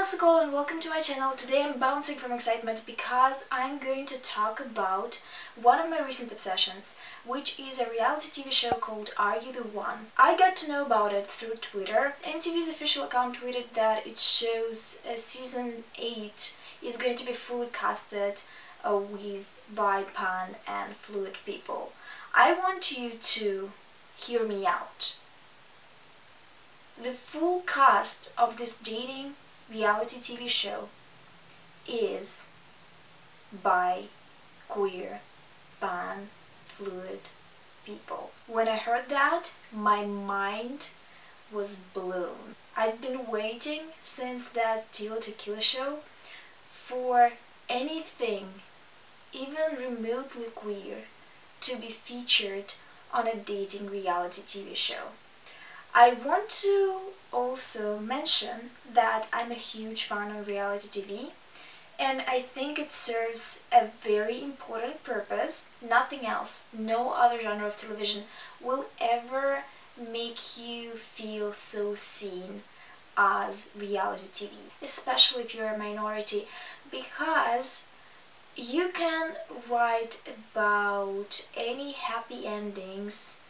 once again and welcome to my channel. Today I'm bouncing from excitement because I'm going to talk about one of my recent obsessions, which is a reality TV show called Are You the One? I got to know about it through Twitter. MTV's official account tweeted that it shows season 8 is going to be fully casted with bi, and fluid people. I want you to hear me out. The full cast of this dating reality TV show is bi, queer, pan, fluid people. When I heard that, my mind was blown. I've been waiting since that 𝕊𝕆ℙ𝕀𝔸 show for anything, even remotely queer, to be featured on a dating reality TV show. I want to also mention that I'm a huge fan of reality TV, and I think it serves a very important purpose. Nothing else, no other genre of television will ever make you feel so seen as reality TV, especially if you're a minority, because you can write about any happy endings.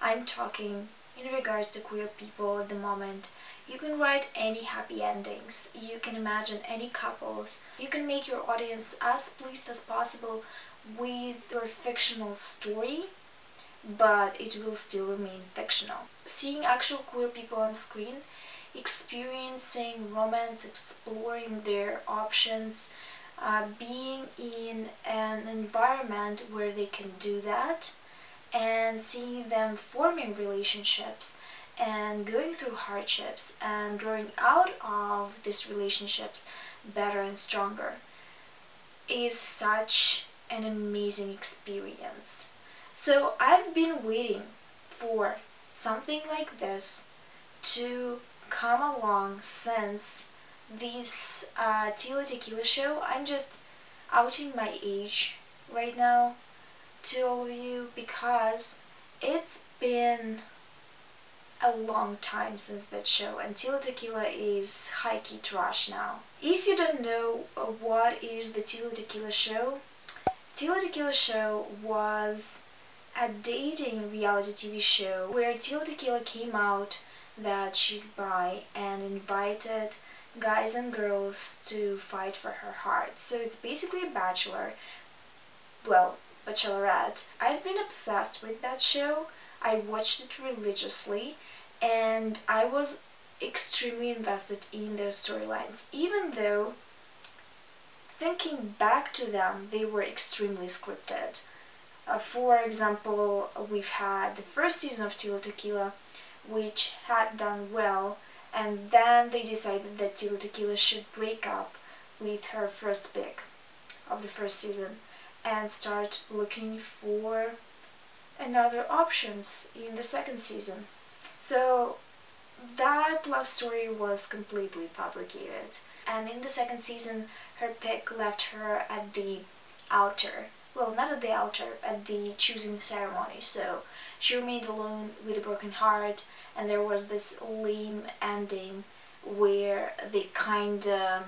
I'm talking in regards to queer people at the moment. You can write any happy endings, you can imagine any couples, you can make your audience as pleased as possible with your fictional story, but it will still remain fictional. Seeing actual queer people on screen, experiencing romance, exploring their options, being in an environment where they can do that, and seeing them forming relationships and going through hardships and growing out of these relationships better and stronger is such an amazing experience. So I've been waiting for something like this to come along since this 𝕊𝕆ℎ𝕀𝔸 show. I'm just outing my age right now to all of you because it's been a long time since that show, and 𝕊𝕆ℎ𝕀𝔸 is high-key trash now. If you don't know what is the 𝕊𝕆ℎ𝕀𝔸 show, 𝕊𝕆ℎ𝕀𝔸 show was a dating reality TV show where 𝕊𝕆ℎ𝕀𝔸 came out that she's bi and invited guys and girls to fight for her heart. So it's basically a bachelorette. I've been obsessed with that show. I watched it religiously and I was extremely invested in their storylines, even though thinking back to them they were extremely scripted. For example, we've had the first season of 𝕊𝕆ℎ𝕀𝔸, which had done well, and then they decided that 𝕊𝕆ℎ𝕀𝕸 should break up with her first pick of the first season and start looking for another options in the second season. So that love story was completely fabricated, and in the second season her pick left her at the altar. Well, not at the altar, at the choosing ceremony. So she remained alone with a broken heart, and there was this lame ending where they kinda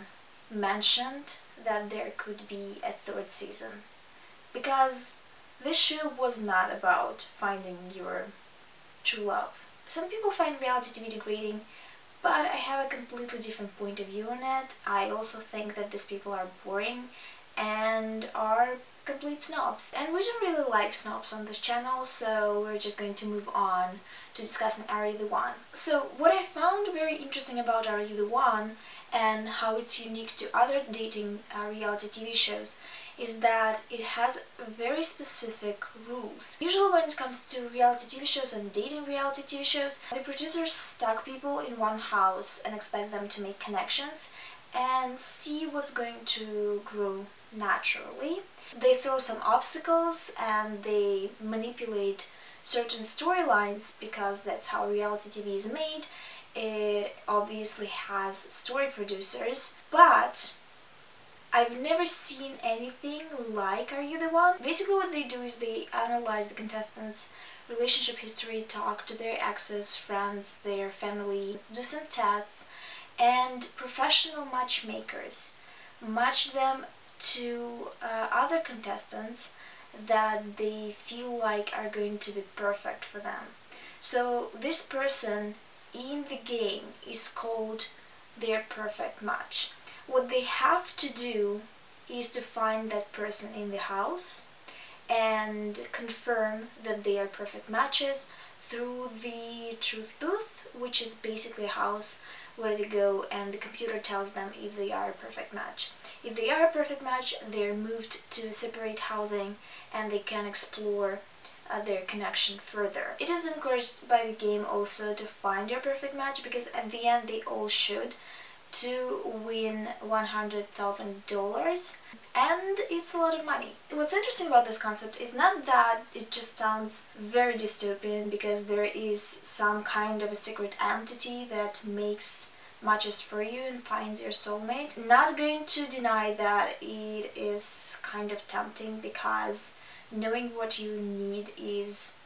mentioned that there could be a third season. Because this show was not about finding your true love. Some people find reality TV degrading, but I have a completely different point of view on it. I also think that these people are boring and are complete snobs. And we don't really like snobs on this channel, so we're just going to move on to discussing Are You the One? So what I found very interesting about Are You the One and how it's unique to other dating reality TV shows is that it has very specific rules. Usually when it comes to reality TV shows and dating reality TV shows, the producers stuck people in one house and expect them to make connections and see what's going to grow naturally. They throw some obstacles and they manipulate certain storylines because that's how reality TV is made. It obviously has story producers, but I've never seen anything like Are You the One? Basically what they do is they analyze the contestants' relationship history, talk to their exes, friends, their family, do some tests, and professional matchmakers match them to other contestants that they feel like are going to be perfect for them. So this person in the game is called their perfect match. What they have to do is to find that person in the house and confirm that they are perfect matches through the truth booth, which is basically a house where they go and the computer tells them if they are a perfect match. If they are a perfect match, they're moved to separate housing and they can explore their connection further. It is encouraged by the game also to find your perfect match, because at the end they all should, to win $100,000, and it's a lot of money. What's interesting about this concept is not that it just sounds very dystopian because there is some kind of a secret entity that makes matches for you and finds your soulmate. Not going to deny that it is kind of tempting because knowing what you need is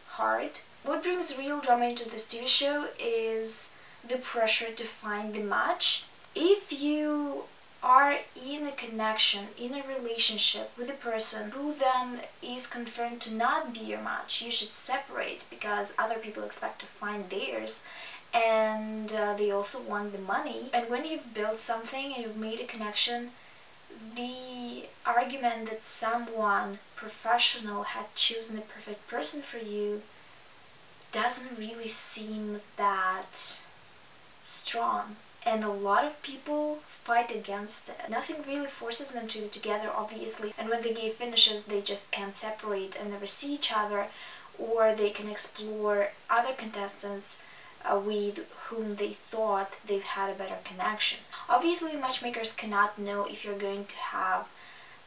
hard. What brings real drama into this TV show is the pressure to find the match. If you are in a connection, in a relationship with a person who then is confirmed to not be your match, you should separate because other people expect to find theirs, and they also want the money. And when you've built something and you've made a connection, the argument that someone professional had chosen the perfect person for you doesn't really seem that strong, and a lot of people fight against it. Nothing really forces them to be together, obviously, and when the game finishes they just can't separate and never see each other, or they can explore other contestants with whom they thought they've had a better connection. Obviously, matchmakers cannot know if you're going to have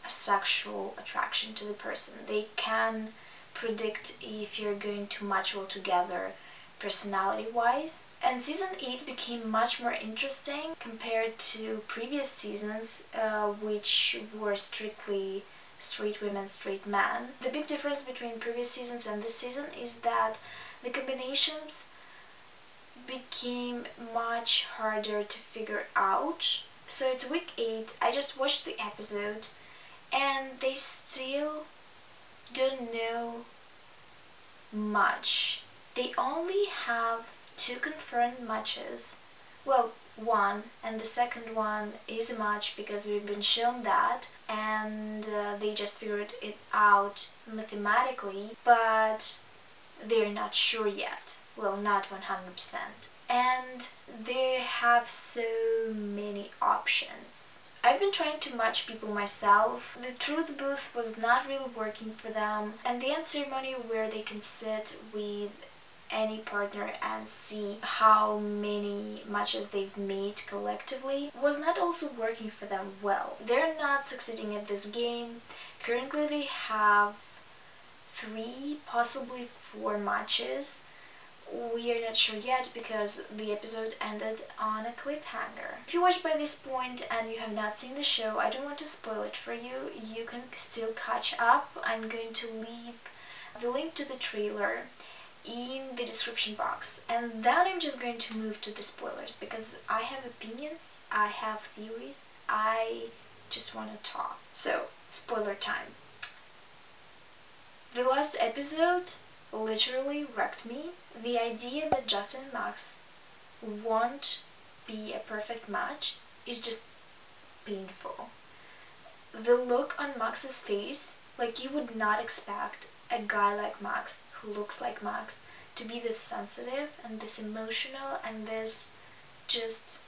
a sexual attraction to the person. They can predict if you're going to match well together personality-wise. And season 8 became much more interesting compared to previous seasons, which were strictly straight women, straight men. The big difference between previous seasons and this season is that the combinations became much harder to figure out. So it's week 8, I just watched the episode and they still don't know much. They only have 2 confirmed matches. Well, one, and the second one is a match because we've been shown that, and they just figured it out mathematically, but they're not sure yet. Well, not 100%. And they have so many options. I've been trying to match people myself. The truth booth was not really working for them, and the end ceremony where they can sit with any partner and see how many matches they've made collectively was not also working for them well. They're not succeeding at this game. Currently they have 3, possibly 4 matches. We are not sure yet because the episode ended on a cliffhanger. If you watched by this point and you have not seen the show, I don't want to spoil it for you. You can still catch up. I'm going to leave the link to the trailer in the description box, and then I'm just going to move to the spoilers because I have opinions, I have theories, I just want to talk. So, spoiler time. The last episode literally wrecked me. The idea that Justin and Max won't be a perfect match is just painful. The look on Max's face, like you would not expect a guy like Max, who looks like Max, to be this sensitive and this emotional and this just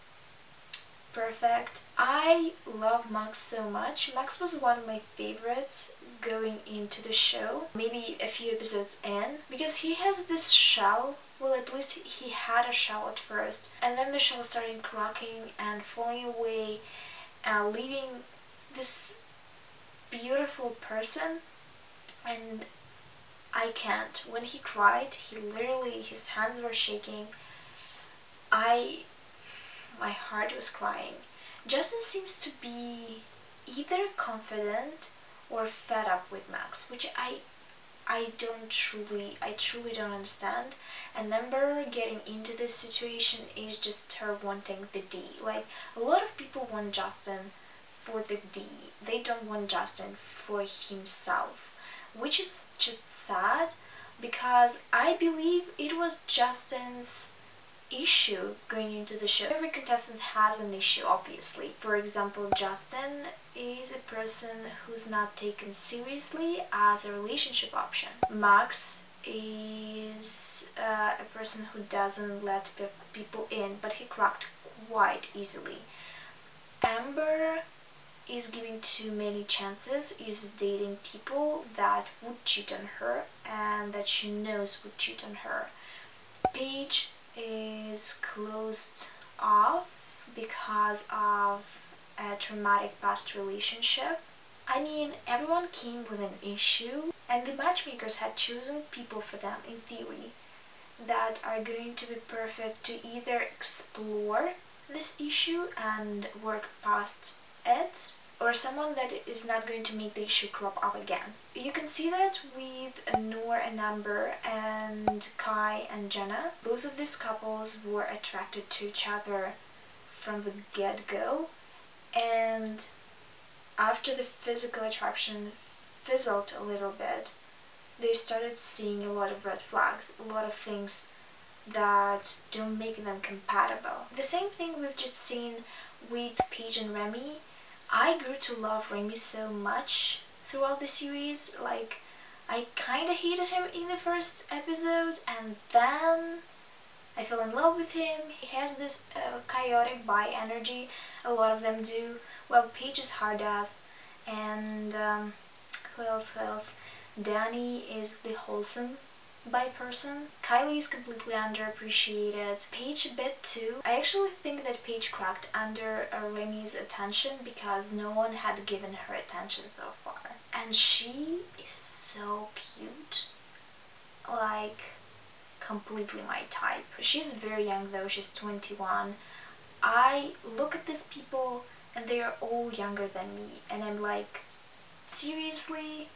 perfect. I love Max so much. Max was one of my favorites going into the show, maybe a few episodes in, because he has this shell. Well, at least he had a shell at first, and then the shell started cracking and falling away, leaving this beautiful person. And I can't. When he cried, he literally, his hands were shaking. My heart was crying. Justin seems to be either confident or fed up with Max, which I I truly don't understand. And Amber getting into this situation is just her wanting the D. Like, a lot of people want Justin for the D. They don't want Justin for himself, which is just sad, because I believe it was Justin's issue going into the show. Every contestant has an issue, obviously. For example, Justin is a person who's not taken seriously as a relationship option. Max is a person who doesn't let people in, but he cracked quite easily. Amber is giving too many chances, is dating people that would cheat on her and that she knows would cheat on her. Paige is closed off because of a traumatic past relationship. I mean, everyone came with an issue, and the matchmakers had chosen people for them, in theory, that are going to be perfect to either explore this issue and work past it, or someone that is not going to make the issue crop up again. You can see that with Noor and Amber and Kai and Jenna. Both of these couples were attracted to each other from the get-go, and after the physical attraction fizzled a little bit, they started seeing a lot of red flags, a lot of things that don't make them compatible. The same thing we've just seen with Paige and Remy. I grew to love Remy so much throughout the series. Like, I kinda hated him in the first episode, and then I fell in love with him. He has this chaotic bi energy, a lot of them do. Well, Paige is hard-ass, and who else? Danny is the wholesome bi person. Kylie is completely underappreciated. Paige a bit too. I actually think that Paige cracked under Remy's attention because no one had given her attention so far. And she is so cute. Like, completely my type. She's very young though, she's 21. I look at these people and they are all younger than me, and I'm like, seriously?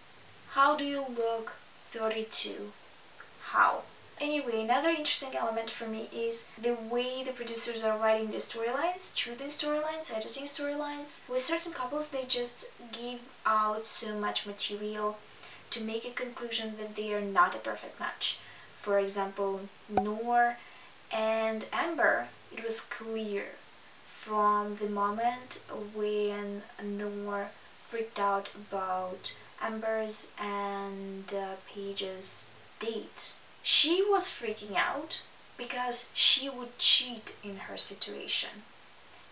How do you look 32? How? Anyway, another interesting element for me is the way the producers are writing the storylines, choosing storylines, editing storylines. With certain couples, they just give out so much material to make a conclusion that they are not a perfect match. For example, Noor and Amber, it was clear from the moment when Noor freaked out about Amber's and Paige's date. She was freaking out because she would cheat in her situation.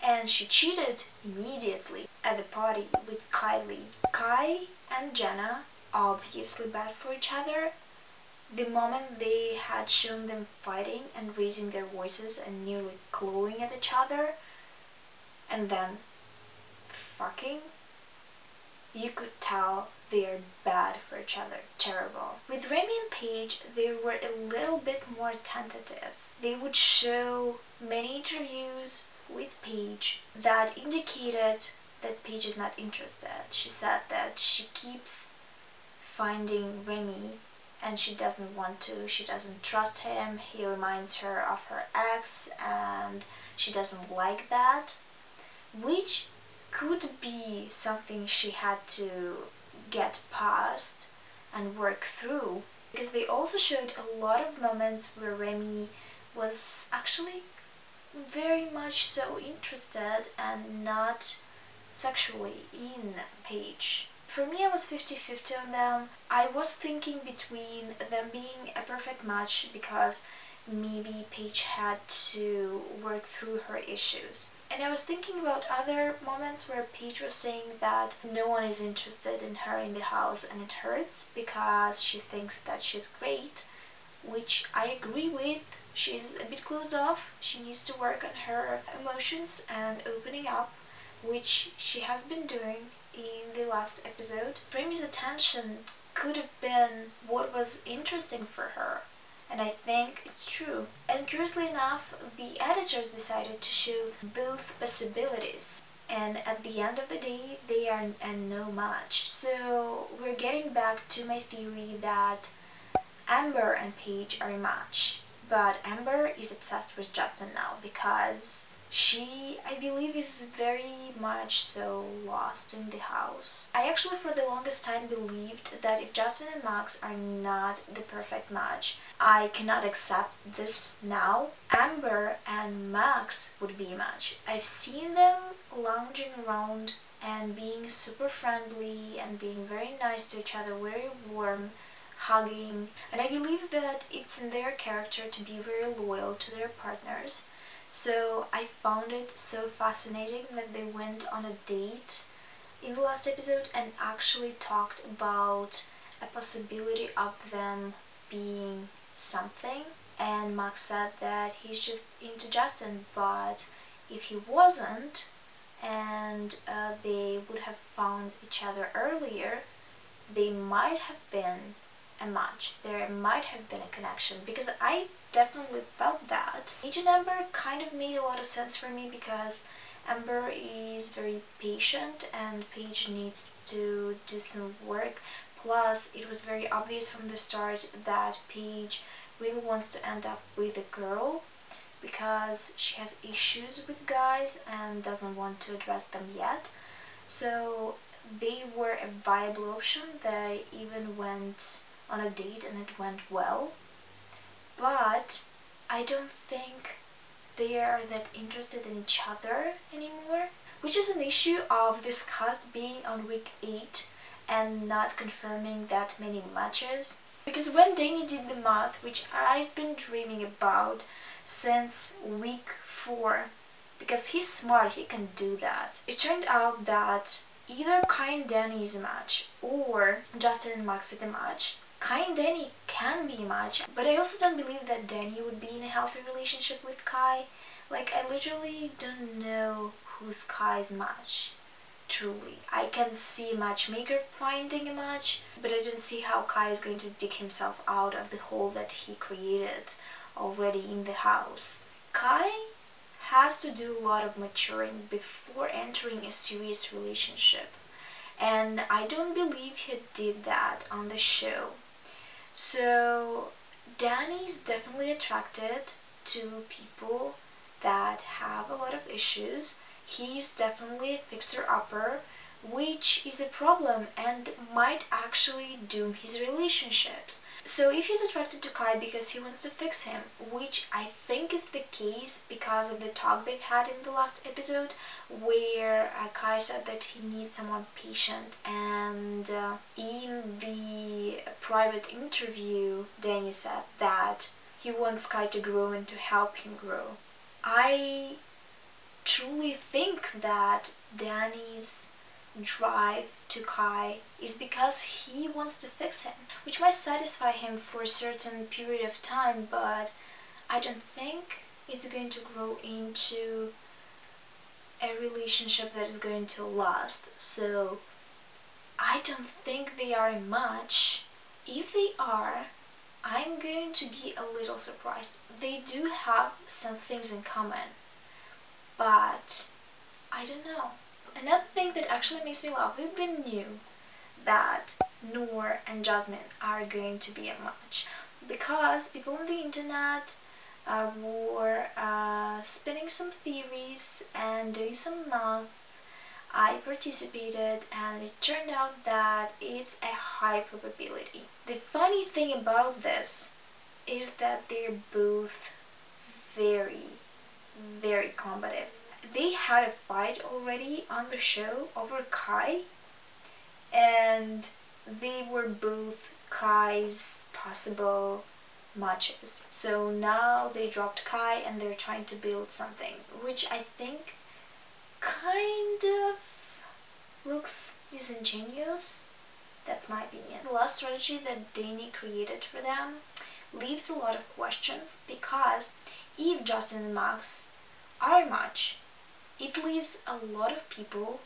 And she cheated immediately at the party with Kylie. Kai and Jenna, obviously bad for each other. The moment they had shown them fighting and raising their voices and nearly clawing at each other, and then fucking, you could tell they are bad for each other, terrible. With Remy and Paige, they were a little bit more tentative. They would show many interviews with Paige that indicated that Paige is not interested. She said that she keeps finding Remy and she doesn't want to, she doesn't trust him, he reminds her of her ex and she doesn't like that, which could be something she had to get past and work through, because they also showed a lot of moments where Remy was actually very much so interested and not sexually in Paige. For me, I was 50-50 on them. I was thinking between them being a perfect match because maybe Paige had to work through her issues. And I was thinking about other moments where Paige was saying that no one is interested in her in the house and it hurts because she thinks that she's great, which I agree with. She's a bit closed off. She needs to work on her emotions and opening up, which she has been doing in the last episode. Remy's attention could have been what was interesting for her, and I think it's true. And curiously enough, the editors decided to show both possibilities. and at the end of the day they are a no match. So we're getting back to my theory that Amber and Paige are a match, but Amber is obsessed with Justin now because she, I believe, is very much so lost in the house. I actually for the longest time believed that if Justin and Max are not the perfect match, I cannot accept this now. Amber and Max would be a match. I've seen them lounging around and being super friendly and being very nice to each other, very warm, hugging, and I believe that it's in their character to be very loyal to their partners. So I found it so fascinating that they went on a date in the last episode and actually talked about a possibility of them being something. And Max said that he's just into Justin, but if he wasn't and they would have found each other earlier, they might have been a match. There might have been a connection, because I definitely felt that. Paige and Amber kind of made a lot of sense for me because Amber is very patient and Paige needs to do some work. Plus, it was very obvious from the start that Paige really wants to end up with a girl because she has issues with guys and doesn't want to address them yet. So they were a viable option. They even went on a date and it went well, but I don't think they are that interested in each other anymore, which is an issue of this cast being on week 8 and not confirming that many matches. Because when Danny did the math, which I've been dreaming about since week 4, because he's smart, he can do that, it turned out that either Kai and Danny is a match or Justin and Max is a match. Kai and Danny can be a match, but I also don't believe that Danny would be in a healthy relationship with Kai. Like, I literally don't know who's Kai's match, truly. I can see a matchmaker finding a match, but I don't see how Kai is going to dig himself out of the hole that he created already in the house. Kai has to do a lot of maturing before entering a serious relationship, and I don't believe he did that on the show. So Danny's definitely attracted to people that have a lot of issues. He's definitely a fixer-upper, which is a problem and might actually doom his relationships. So if he's attracted to Kai because he wants to fix him, which I think is the case because of the talk they've had in the last episode, where Kai said that he needs someone patient, and in the private interview Danny said that he wants Kai to grow and to help him grow. I truly think that Danny's drive to Kai is because he wants to fix him, which might satisfy him for a certain period of time, but I don't think it's going to grow into a relationship that is going to last. So I don't think they are a match. If they are, I'm going to be a little surprised. They do have some things in common, but I don't know. Another thing that actually makes me laugh, we've been knew that Noor and Jasmine are going to be a match because people on the internet were spinning some theories and doing some math. I participated and it turned out that it's a high probability. The funny thing about this is that they're both very, very combative. They had a fight already on the show over Kai, and they were both Kai's possible matches. So now they dropped Kai and they're trying to build something, which I think kind of looks disingenuous. That's my opinion. The last strategy that Danny created for them leaves a lot of questions, because if Justin and Max are a match, it leaves a lot of people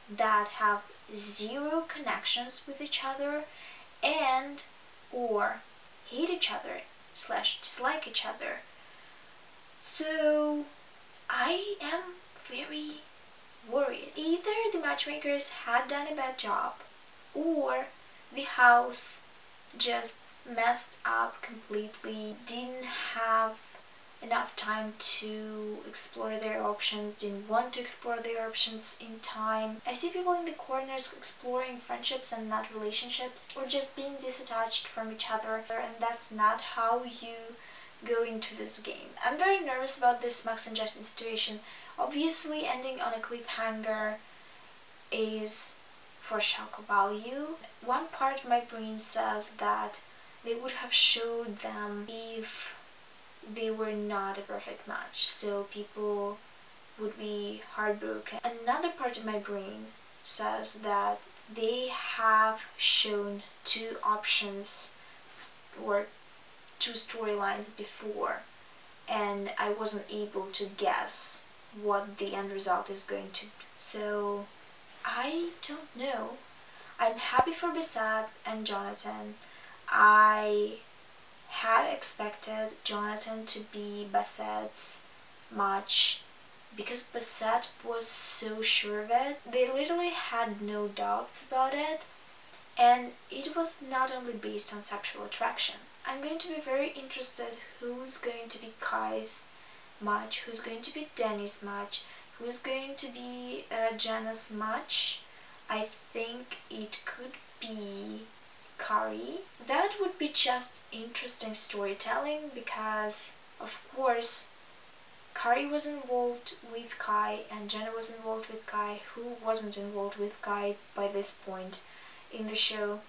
that have zero connections with each other and or hate each other / dislike each other. So I am very, worried. Either the matchmakers had done a bad job, or the house just messed up completely, didn't have enough time to explore their options, didn't want to explore their options in time. I see people in the corners exploring friendships and not relationships, or just being disattached from each other, and that's not how you go into this game. I'm very nervous about this Max and Justin situation. Obviously, ending on a cliffhanger is for shock value. One part of my brain says that they would have showed them if they were not a perfect match, so people would be heartbroken. Another part of my brain says that they have shown two options or two storylines before, and I wasn't able to guess what the end result is going to be. So I don't know. I'm happy for 𝕊𝕊𝕍𝕀𝔼 and Jonathan. I had expected Jonathan to be Basset's match because Basset was so sure of it. They literally had no doubts about it, and it was not only based on sexual attraction. I'm going to be very interested who's going to be Kai's match, who's going to be Danny's match, who's going to be Jenna's match. I think it could be Kari. That would be just interesting storytelling because, of course, Kari was involved with Kai and Jenna was involved with Kai. Who wasn't involved with Kai by this point in the show?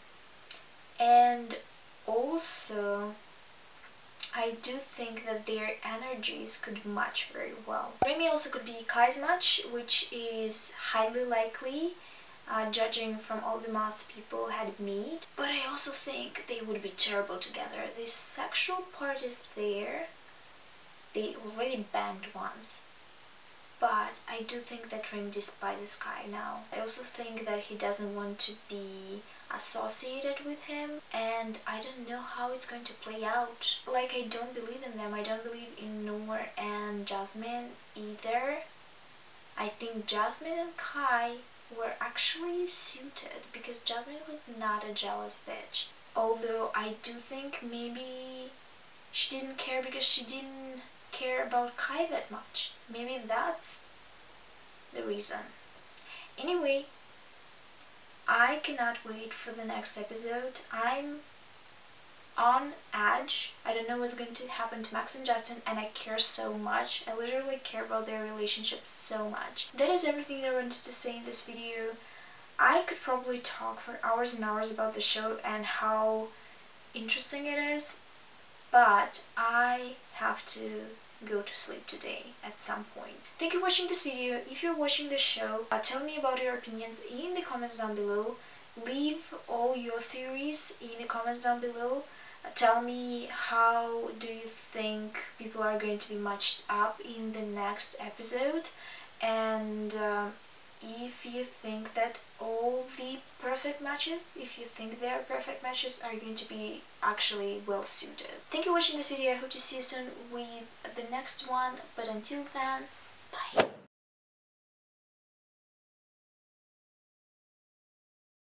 And also, I do think that their energies could match very well. Remy also could be Kai's match, which is highly likely, judging from all the math people had made. But I also think they would be terrible together. The sexual part is there. They already banged once. But I do think that Remy despises Kai now. I also think that he doesn't want to be associated with him, and I don't know how it's going to play out. Like, I don't believe in them. I don't believe in Noor and Jasmine either. I think Jasmine and Kai were actually suited because Jasmine was not a jealous bitch. Although I do think maybe she didn't care because she didn't care about Kai that much. Maybe that's the reason. Anyway, I cannot wait for the next episode. I'm on edge. I don't know what's going to happen to Max and Justin, and I care so much. I literally care about their relationship so much. That is everything that I wanted to say in this video. I could probably talk for hours and hours about the show and how interesting it is, but I have to go to sleep today at some point. Thank you for watching this video. If you're watching the show, tell me about your opinions in the comments down below. Leave all your theories in the comments down below. Tell me how do you think people are going to be matched up in the next episode, and if you think that all the perfect matches, if you think they are perfect matches, are going to be actually well suited. Thank you for watching this video. I hope to see you soon with the next one, but until then, bye.